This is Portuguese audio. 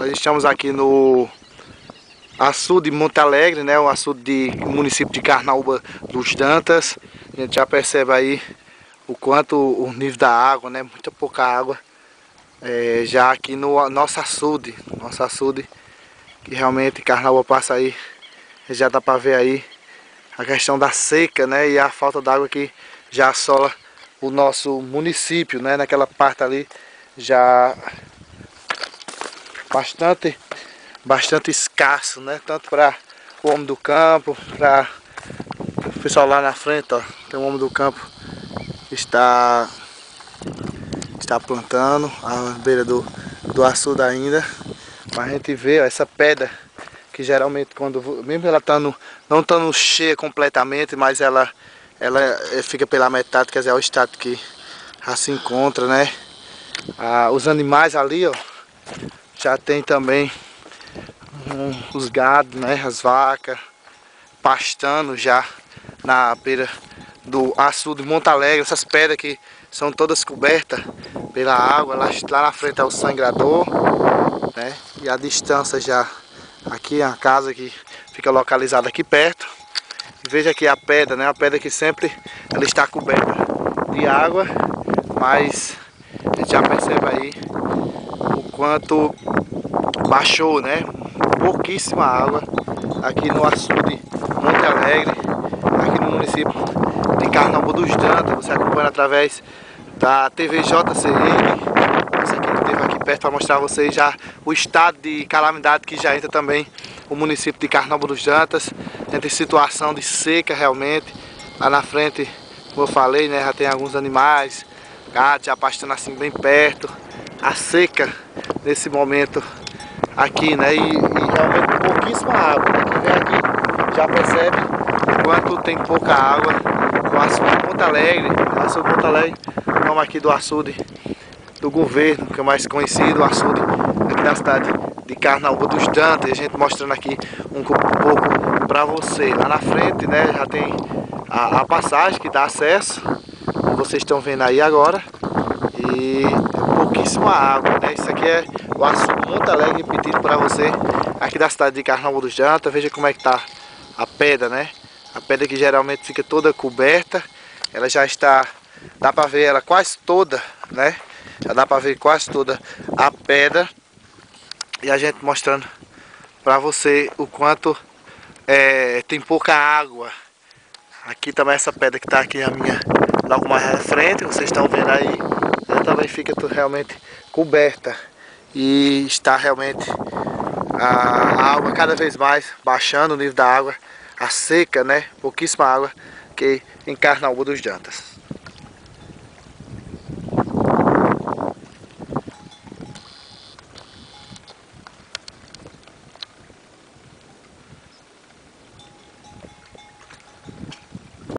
Nós estamos aqui no açude de Monte Alegre, né? O açude do município de Carnaúba dos Dantas. A gente já percebe aí o quanto o nível da água, né? Muita pouca água. Já aqui no nosso açude, que realmente Carnaúba passa aí, já dá para ver aí a questão da seca, né? E a falta d'água que já assola o nosso município, né? Naquela parte ali já bastante escasso, né? Tanto para o homem do campo, para o pessoal lá na frente, ó, tem um homem do campo que está plantando à beira do açude ainda. Mas a gente vê, ó, essa pedra que geralmente mesmo ela não estando cheia completamente, mas ela fica pela metade, quer dizer, é o estado que já se encontra, né? Os animais ali, ó, já tem também os gados, né, as vacas pastando já na beira do açude de Monte Alegre. Essas pedras que são todas cobertas pela água. Lá na frente é o sangrador, né? E a distância já aqui é a casa que fica localizada aqui perto. E veja aqui a pedra, né? A pedra que sempre ela está coberta de água, mas a gente já percebe aí o quanto baixou, né? Pouquíssima água aqui no açude Monte Alegre, aqui no município de Carnaúba dos Dantas. Você acompanha através da TV JCN. Esse aqui que teve aqui perto para mostrar a vocês já o estado de calamidade que já entra também o município de Carnaúba dos Dantas. Entra em situação de seca realmente. Lá na frente, como eu falei, né, já tem alguns animais, gatos já pastando assim bem perto. A seca nesse momento aqui, né, e realmente pouquíssima água. Quem vem aqui já percebe o quanto tem pouca água no açude de Monte Alegre. O açude de Monte Alegre, o nome aqui do açude do governo, que é mais conhecido, o açude aqui da cidade de Carnaúba dos Dantas. E a gente mostrando aqui um pouco para você. Lá na frente, né, já tem a passagem que dá acesso, como vocês estão vendo aí agora. E pouquíssima água, né? Isso aqui é o açude de Monte Alegre, repetido para você, aqui da cidade de Carnaúba dos Dantas. Veja como é que tá a pedra, né? A pedra que geralmente fica toda coberta, ela já está, dá para ver ela quase toda, né? Já dá para ver quase toda a pedra. E a gente mostrando para você o quanto tem pouca água. Aqui também essa pedra que está aqui a minha logo mais à frente, vocês estão vendo aí, ela também fica realmente coberta. E está realmente a água cada vez mais baixando o nível da água, a seca, né? Pouquíssima água que em Carnaúba dos Dantas.